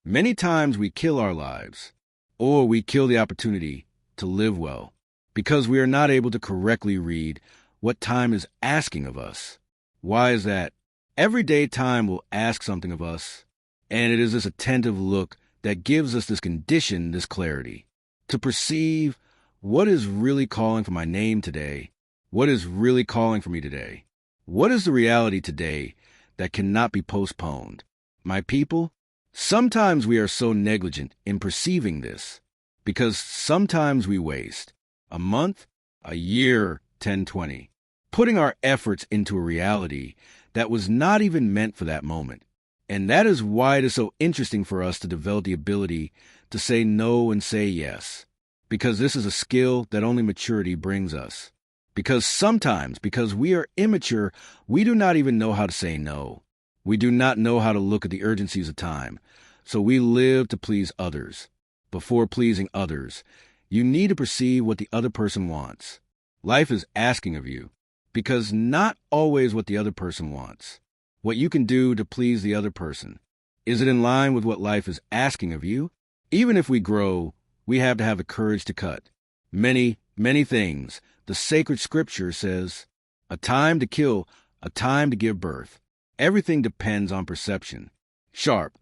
Many times we kill our lives, or we kill the opportunity to live well, because we are not able to correctly read what time is asking of us. Why is that? Everyday time will ask something of us, and it is this attentive look that gives us this condition, this clarity, to perceive what is really calling for my name today, what is really calling for me today, what is the reality today that cannot be postponed. My people, sometimes we are so negligent in perceiving this, because sometimes we waste a month, a year, 10, 20, putting our efforts into a reality that was not even meant for that moment. And that is why it is so interesting for us to develop the ability to say no and say yes, because this is a skill that only maturity brings us. Because sometimes, because we are immature, we do not even know how to say no. We do not know how to look at the urgencies of time, so we live to please others. Before pleasing others, you need to perceive what the other person wants. Life is asking of you, because not always what the other person wants. What you can do to please the other person. Is it in line with what life is asking of you? Even if we grow, we have to have the courage to cut. Many, many things. The sacred scripture says, a time to kill, a time to give birth. Everything depends on perception. Sharp,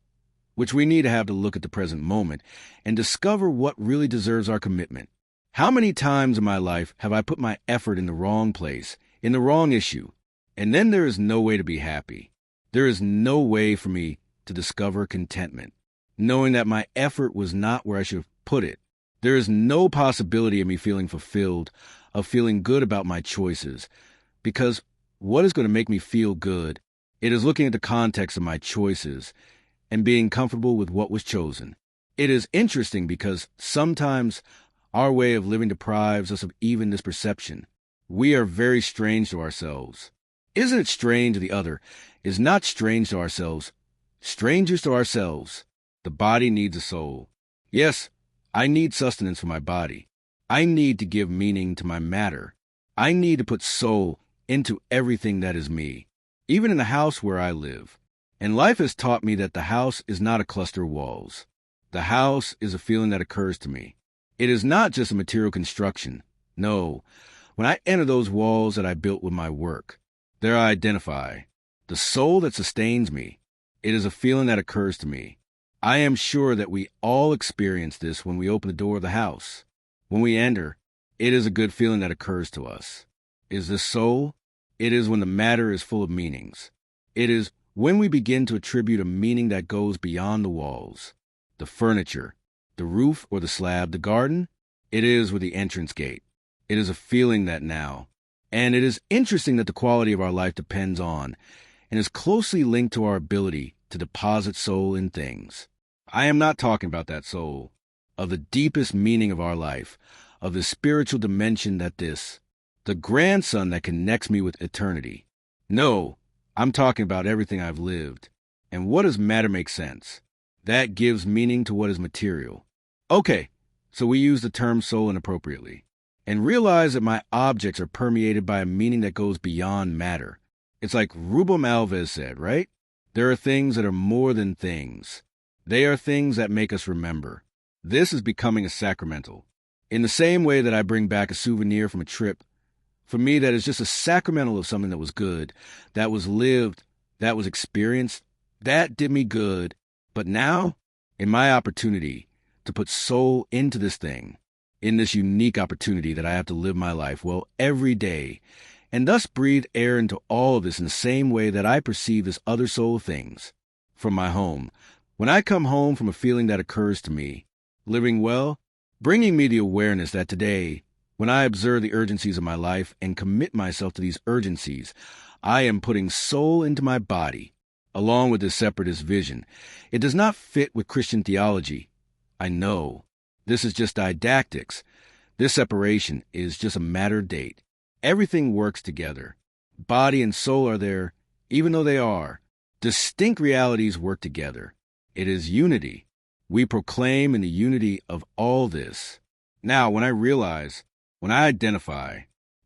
which we need to have to look at the present moment and discover what really deserves our commitment. How many times in my life have I put my effort in the wrong place, in the wrong issue, and then there is no way to be happy? There is no way for me to discover contentment, knowing that my effort was not where I should have put it. There is no possibility of me feeling fulfilled, of feeling good about my choices, because what is going to make me feel good? It is looking at the context of my choices and being comfortable with what was chosen. It is interesting because sometimes our way of living deprives us of even this perception. We are very strange to ourselves. Isn't it strange to the other? Is not strange to ourselves. Strangers to ourselves. The body needs a soul. Yes, I need sustenance for my body. I need to give meaning to my matter. I need to put soul into everything that is me, even in the house where I live. And life has taught me that the house is not a cluster of walls. The house is a feeling that occurs to me. It is not just a material construction. No, when I enter those walls that I built with my work, there I identify the soul that sustains me. It is a feeling that occurs to me. I am sure that we all experience this when we open the door of the house. When we enter, it is a good feeling that occurs to us. Is this soul? It is when the matter is full of meanings. It is when we begin to attribute a meaning that goes beyond the walls, the furniture, the roof or the slab, the garden. It is with the entrance gate. It is a feeling that now. And it is interesting that the quality of our life depends on and is closely linked to our ability to deposit soul in things. I am not talking about that soul, of the deepest meaning of our life, of the spiritual dimension that the grandson that connects me with eternity. No, I'm talking about everything I've lived. And what does matter make sense? That gives meaning to what is material. Okay, so we use the term soul inappropriately, and realize that my objects are permeated by a meaning that goes beyond matter. It's like Rubem Alves said, right? There are things that are more than things. They are things that make us remember. This is becoming a sacramental. In the same way that I bring back a souvenir from a trip, for me that is just a sacramental of something that was good, that was lived, that was experienced, that did me good. But now, in my opportunity to put soul into this thing, in this unique opportunity that I have to live my life well every day, and thus breathe air into all of this in the same way that I perceive this other soul things. From my home, when I come home from a feeling that occurs to me, living well, bringing me the awareness that today, when I observe the urgencies of my life and commit myself to these urgencies, I am putting soul into my body, along with this separatist vision. It does not fit with Christian theology. I know. This is just didactics. This separation is just a matter of date. Everything works together. Body and soul are there, even though they are. Distinct realities work together. It is unity. We proclaim in the unity of all this. Now, when I realize, when I identify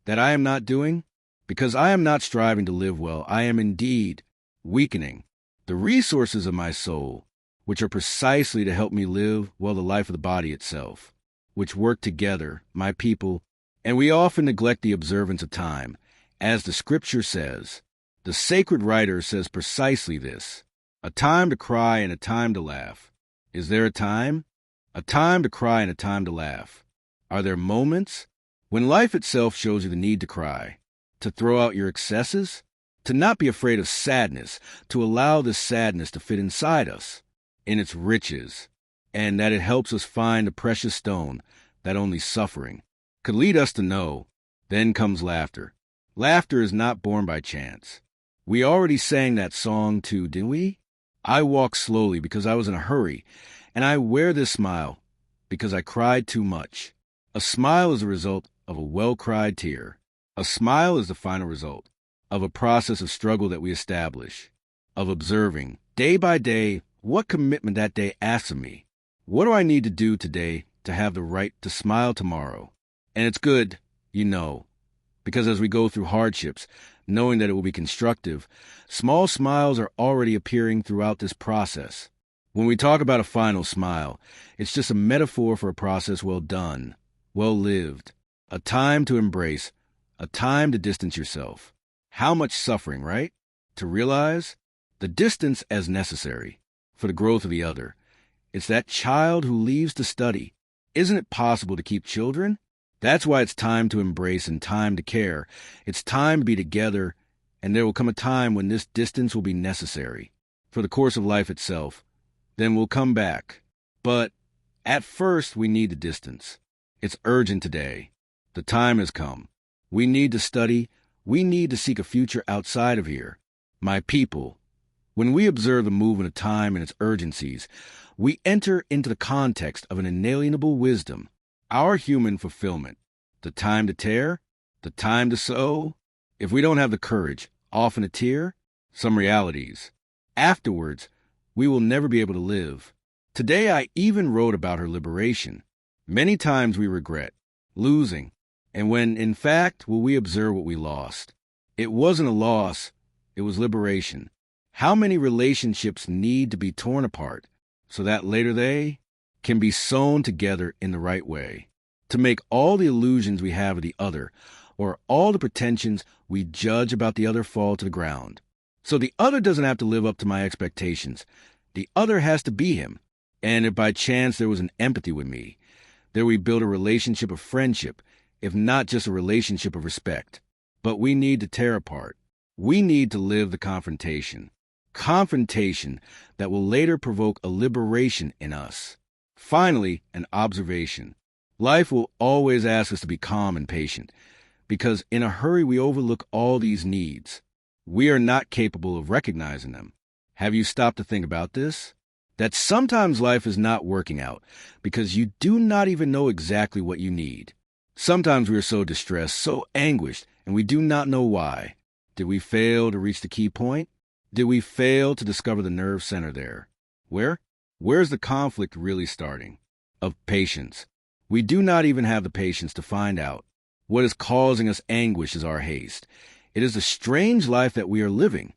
that I am not doing, because I am not striving to live well, I am indeed weakening the resources of my soul, which are precisely to help me live well the life of the body itself, which work together, my people, and we often neglect the observance of time. As the scripture says, the sacred writer says precisely this: a time to cry and a time to laugh. Is there a time? A time to cry and a time to laugh. Are there moments when life itself shows you the need to cry, to throw out your excesses, to not be afraid of sadness, to allow this sadness to fit inside us, in its riches, and that it helps us find the precious stone that only suffering could lead us to know? Then comes laughter. Laughter is not born by chance. We already sang that song too, didn't we? I walk slowly because I was in a hurry, and I wear this smile because I cried too much. A smile is a result of a well-cried tear. A smile is the final result of a process of struggle that we establish, of observing, day by day, what commitment that day asks of me. What do I need to do today to have the right to smile tomorrow? And it's good, because as we go through hardships, knowing that it will be constructive, small smiles are already appearing throughout this process. When we talk about a final smile, it's just a metaphor for a process well done, well lived, a time to embrace, a time to distance yourself. How much suffering, right? To realize the distance as necessary for the growth of the other. It's that child who leaves to study. Isn't it possible to keep children? That's why it's time to embrace and time to care. It's time to be together, and there will come a time when this distance will be necessary for the course of life itself. Then we'll come back. But at first, we need the distance. It's urgent today. The time has come. We need to study. We need to seek a future outside of here. My people, when we observe the movement of time and its urgencies, we enter into the context of an inalienable wisdom, our human fulfillment. The time to tear, the time to sow. If we don't have the courage, often a tear, some realities. Afterwards, we will never be able to live. Today I even wrote about her liberation. Many times we regret losing, and when, in fact, will we observe what we lost? It wasn't a loss, it was liberation. How many relationships need to be torn apart so that later they can be sewn together in the right way, to make all the illusions we have of the other, or all the pretensions we judge about the other fall to the ground. So the other doesn't have to live up to my expectations. The other has to be him. And if by chance there was an empathy with me, there we build a relationship of friendship, if not just a relationship of respect. But we need to tear apart. We need to live the confrontation. Confrontation that will later provoke a liberation in us. Finally, an observation. Life will always ask us to be calm and patient, because in a hurry we overlook all these needs. We are not capable of recognizing them. Have you stopped to think about this? That sometimes life is not working out because you do not even know exactly what you need. Sometimes we are so distressed, so anguished, and we do not know why. Did we fail to reach the key point? Did we fail to discover the nerve center there? Where's the conflict really starting? Of patience. We do not even have the patience to find out. What is causing us anguish is our haste. It is a strange life that we are living.